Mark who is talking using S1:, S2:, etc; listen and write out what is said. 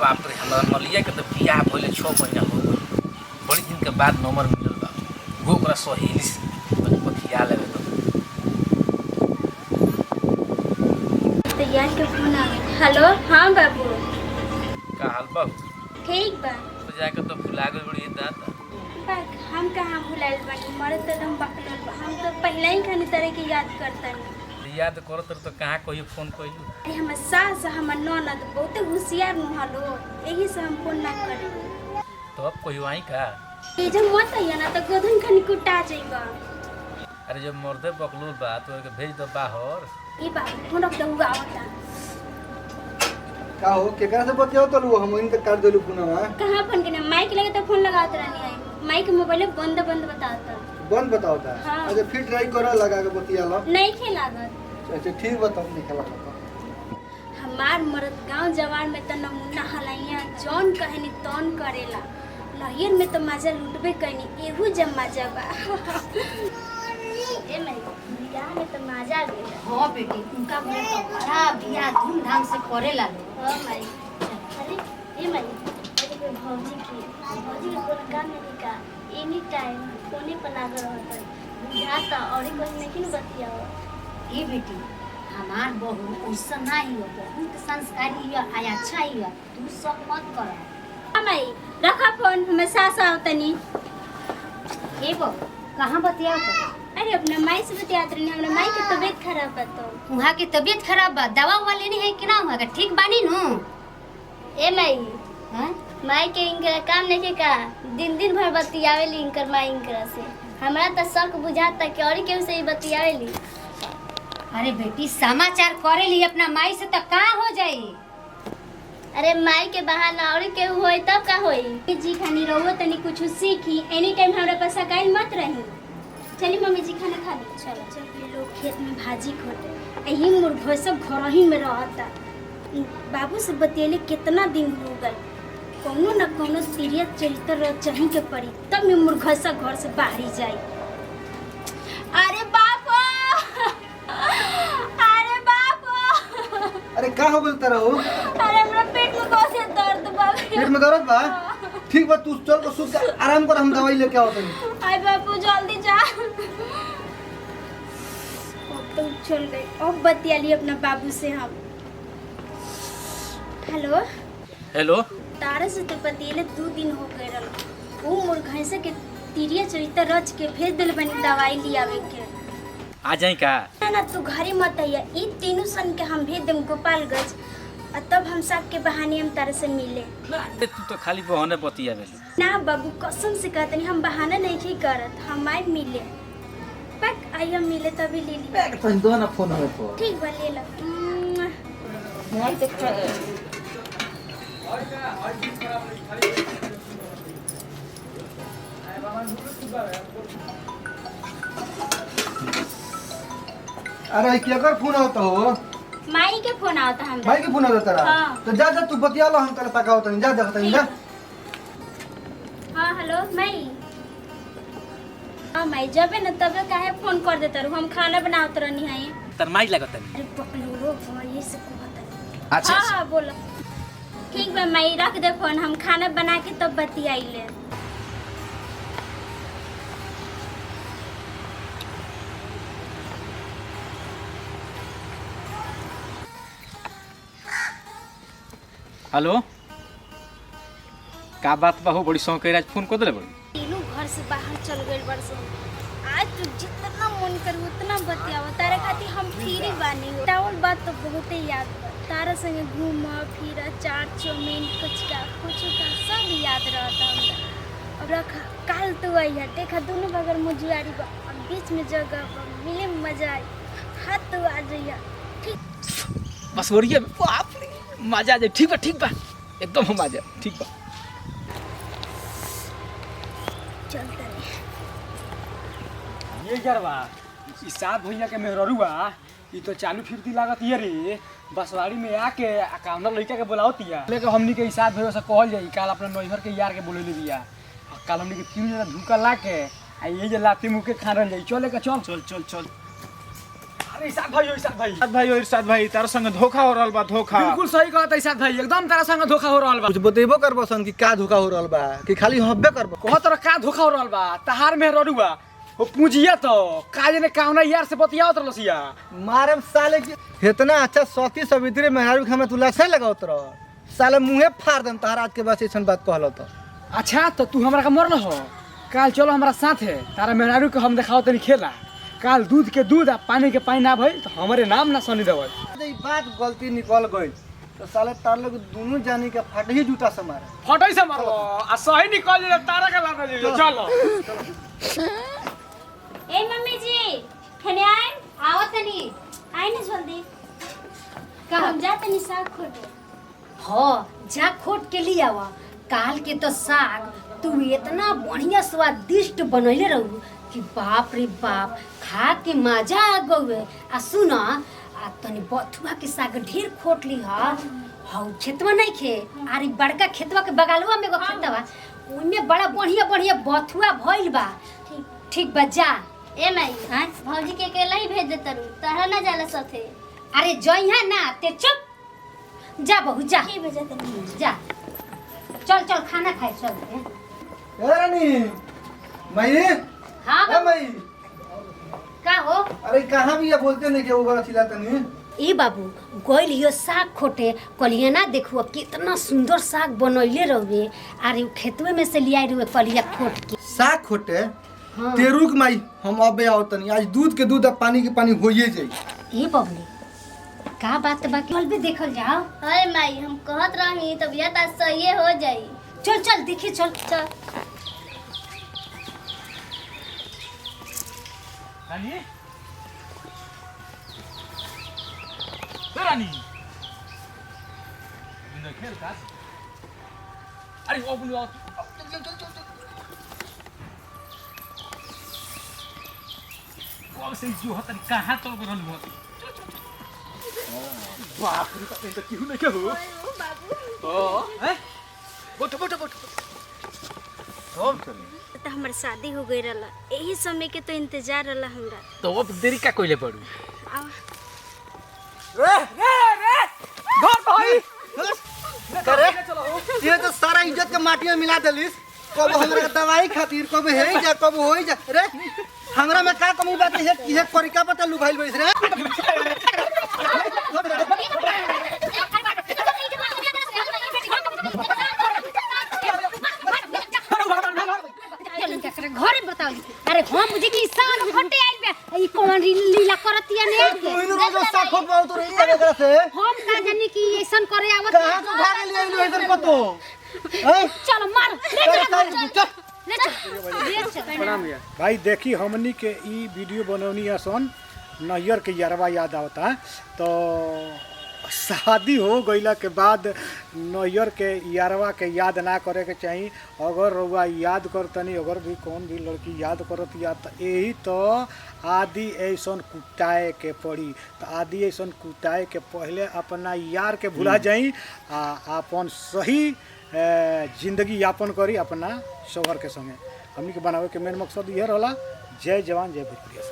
S1: बाप रे हमारा मलिया के तो बियाह भइले 6 महीना हो गई। बड़ी दिन के बाद नंबर मिलल बा। वो ओकरा सहेली से तनी बतिया लेवे तो।
S2: यार के फोन आ गया। हेलो हाँ बाबू।
S1: का हाल बा?
S2: ठीक बा।
S1: तो जाके तो भुला गइल बड़ी दादा।
S2: बाक हम कहाँ भुलाइल बानी, मरे तो हम बकलल बा। हम तो पहले ही खानी तरह के याद करतनी।
S1: याद करत तो कहाँ कहियो फोन कइलू?
S2: अरे हमर सास हमर ननद बहुत होशियार रहलो, यही से हम फोन ना करे।
S1: तो अब कहियो आई का?
S2: ये जब मत आइया ना तो गोधन खनी कुटा जाइबा।
S1: अरे जब मर्दे बकलूल बा तो एके भेज दो बाहर।
S2: ई बात फोन रख दे हुआ आवता।
S3: का हो केकरा से बतियाओ तलू हम इन तक कर देलू पुनवा।
S2: कहां फोन के माइक लगे तो फोन लगात रहनी है। माइक मोबाइल बंद बताता।
S3: बंद बताओता है।
S2: हाँ।
S3: अच्छा फिर ट्राई करो लगा के बतिया लो।
S2: नहीं खेलागत।
S3: अच्छा ठीक बताओ निकला तो।
S2: हमार मर्द गांव जवान में तो नमूना हलाइया जौन कहनी तौन करेला। नहियर में तो मजा लुटबे कहनी एहू जब मजा बा। ए मैं बियाह में तो मजा गेला।
S4: हाँ बेटी उनका बोले तो बड़ा बियाह धूमधाम से करेला लोग।
S2: हां माई। अरे ए माई अरे कोई भौजी के कोन काम नहीं का एनी टाइम फोने पर लागल रहता है। बुझाता और कोई नहीं बतियाओ।
S4: ए बेटी हमार बहू ऐसा नहीं हो, बहुत संस्कारी है, अच्छा ही है, तू सब मत कर।
S2: माई रखा फोन, हमें सास आवतनी।
S4: ए बहू कहाँ बतिया तो?
S2: अरे अपना माई से बतियात रहनी। हमरा माई के तबीयत खराब बा तो।
S4: वहाँ की तबीयत खराब बा, दवा उवा लेनी है कि ना हुआ ठीक बानी नु?
S2: ए माई
S4: हैं?
S2: माई के इनका काम नहीं का दिन दिन भर बतियावेली इनकर माई इनकरा से। हमरा तो शक बुझाता कि और केहू से ही बतियावेली।
S4: अरे बेटी समाचार करे ली अपना माई से तो का हो जाई?
S2: अरे माई के बहाना और केहू होई तब का होई? जी खानी रहो तनी कुछ सीखी, एनी टाइम हमरा पास सकाई मत रही। चली मम्मी जी खाना खा ली। चलो चल ये लोग खेत में भाजी खोटे यही मुर्घो सब घर ही में रहता। बाबू से बतियले कितना दिन हो गए। कोनो न कोनो सीरियस चरित्र चाहिए के पड़ी तब में मुर्घो सब घर से बाहरी जाए। अरे बापू अरे बापू
S3: अरे का हो गइल तेरा हो?
S2: अरे हमरा पेट में बहुत दर्द बा।
S3: पेट में दर्द बा? ठीक बा तू चल के सुत के आराम कर, हम दवाई लेके आवत हनी।
S2: आय बापू जल्दी जा। अब तो चल गई। अब बतियाली अपना बाबू से हम। हेलो
S1: हेलो
S2: तारा से तो बतियले 2 दिन हो गए रहल। वो मुर्घैसे के तिरिया चरित्र रच के भेज दिल बनी दवाई लियावे के।
S1: आ जाई का?
S2: ना तू घरे मत आइया। ई तीनों सन के हम भेज देम गोपालगंज और तब हम सब के बहाने हम तारा से मिले।
S1: तू तो खाली बहाने बतियावेली।
S2: ना बाबू कसम से कहतनी हम बहाना नहीं की करत। हम आए मिले पक आई हम मिले तभी ले ली।
S3: बैग तो दो ना फोन में तो।
S2: ठीक बा ले लो।
S4: नहीं देख
S3: अरे केकर फोन आवत हो?
S2: माई के फोन आवता हम।
S3: भाई के फोन आवत तेरा?
S2: हाँ।
S3: तो जा जा तू बतिया लो, हम तेरा तकावत नहीं। जा देखत नहीं जा।
S2: हाँ हेलो माई। हाँ माई जबे न तबे काहे फोन कर देता रहू। हम खाना बनावत रहनी है।
S1: तर माई लागत नहीं।
S2: अरे पकड़ो ये से कहत।
S1: अच्छा
S2: हाँ हाँ बोलो। ठीक बा माई रख दे फोन, हम खाना बना के तब बतियाइले।
S1: हेलो का बात बा हो? बड़ी सौके आज फोन कर देले बड़ी।
S2: तीनों घर से बाहर चल गए बरसों। आज तू जितना मन कर उतना बतियाव। तारा खातिर हम फ्री बानी। टावल बात तो बहुते याद बा। तारा संगे घूम फिर चाट चौमीन फुचका फुचका सब याद रहता हमरा। अब रखा काल तू आइया देखा दोनों बगल मुजुआरी बा और बीच में जगह बा मिले में मजा आई। हाथ तू आ जाइया ठीक।
S1: बस वरिया बाप रे मजा आ जाए। ठीक बा एकदम हम आ जाए। ठीक बा
S2: चलता रे।
S5: ये जरवा ई साथ भैया के मेहररुआ ई तो चालू फिरती लागत ये रे। बसवाड़ी में आके काउंटर लड़का के बुलावतिया लेके हमनी के ई साथ भैया से कहल जाई काल अपने नैहर के यार के बोलेले बिया। काल हमनी के 3 जना धुका लाके आ ये जे लाती मुके खारन जाई। चले के चल चल चल चल। अरे बाप रे इरशाद भाई
S6: इरशाद भाई तार संग धोखा हो रहल बा धोखा।
S5: बिल्कुल सही कहत इरशाद भाई एकदम तारा संग धोखा हो रहल बा।
S3: कुछ बतेबो करबो सन कि का धोखा हो रहल बा कि खाली हब्बे करबो।
S5: कहत रह का धोखा हो रहल बा तहार मेहररुआ वो पूंजिया तो काजे ने कावना यार से बतियावत रहलसिया।
S3: मारे साले के इतना अच्छा सती सवित्री मेहरारू के हमें तू लक्षण लगावत रह साले मुंहे फाड़ देम तहार आज के बस ऐसन बात कहलो तो।
S5: अच्छा तो तू हमरा का मरल हो काल चलो हमारा साथ है तारा मेहरारू के हम देखाओ तनी खेला काल दूध के दूध आ पानी के पानी ना भइल तो हमारे नाम ना सुनी देवल।
S3: ये बात गलती निकल गई तो साले तार लोग दोनों जानी के फट ही जूता से मारे।
S5: फटै से मारो आ सही निकल जे तारा का लाना जे चलो।
S2: ए मम्मी जी खने आए
S4: आओ तनी
S2: आए ना जल्दी
S4: का
S2: हम जा तनी साग खोटे।
S4: हो जा खोट के लिए आवा काल के तो साग तू इतना बढ़िया स्वादिष्ट बनैले रहू कि बाप रे बाप खा के मजा आ गए। आ सुना आ तनी बथुआ के साग ढेर खोट ली हा हौ खेतवा नहीं खे आरी बड़का खेतवा के बगलवा में एगो खेतवा ओइमे बड़ा बढ़िया बढ़िया बथुआ भइल बा। ठीक बा जा।
S2: ए माई
S4: हाँ?
S2: भौजी के अकेला ही भेज देता रू तहरा ना जाला साथे।
S4: अरे जइहा ना ते चुप जा बहू जा
S2: की भेजा तनी
S4: जा चल चल खाना खाए चल।
S3: ए रानी मई
S4: हाँ
S3: ए मई
S4: का हो
S3: अरे कहां भी ये बोलते नहीं कि वो बड़ा चिल्लाते नहीं।
S4: ए बाबू गइल हियो साग खोटे कलिया ना देखुआ कितना सुंदर साग बनैले रहुए अरे खेतवे में से लियाई रहुए कलिया खोट के।
S3: साग खोटे
S4: हाँ।
S3: तेरुक माई हम अबे आओ तनी आज दूध के दूध आ पानी के पानी होइए जाई।
S4: ए बबली का बात बा कल भी देखल जाओ।
S2: अरे माई हम कहत रही तबियत आज सही हो जाई।
S4: चल चल देखी चल
S2: चल
S5: रानी रानी बिना खेल का अरे ओ बुलवा कौन से जो हतन कहां चल गरल हो बाप रे बाप तो क्यों नहीं कहू ओ हैं बैठ बैठ बैठ
S2: तो हमार शादी हो गई रहला यही समय के तो इंतजार रहला हमरा।
S1: तो अब देरी का कोइले पड़ू
S2: आवा
S5: रे घर भाई
S3: करे ये तो सारा इज्जत के माटी में मिला देलिस। कब हमरा के दवाई खातिर कब हेई जा कब होई जा रे हमरा में का कमी बात है कि परिका पता लुभाइल बैस रे।
S4: घरे बताओ अरे हम मुझे कि साग हटे आई बे ई कौन लीला करतिया ने
S3: तू रोज साग खोट पाओ तो रही एकरा से
S4: हम का जानी कि ऐसन करे आवत
S3: कहां से भाग ले आइलो इधर को तो हैं
S4: चलो मार ले चल
S6: प्रणाम भैया भाई देखी हमनी के ई वीडियो बनौनी असन नैयर के यारवा याद आवता तो शादी हो गईला के बाद नैयर के यारवा के याद ना करे के चाहिए। अगर रउआ याद करतनी अगर भी कौन भी लड़की याद करत या तो यही तो आदि ऐसन कुटाए के पड़ी तो आदि ऐसन कुटाए के पहले अपना यार के भुला जाई आ अपन सही जिंदगी यापन करी अपना शौहर के संगे। हमनी के बनावे के मेन मकसद यह रहला जय जवान जय भोजपुरिया।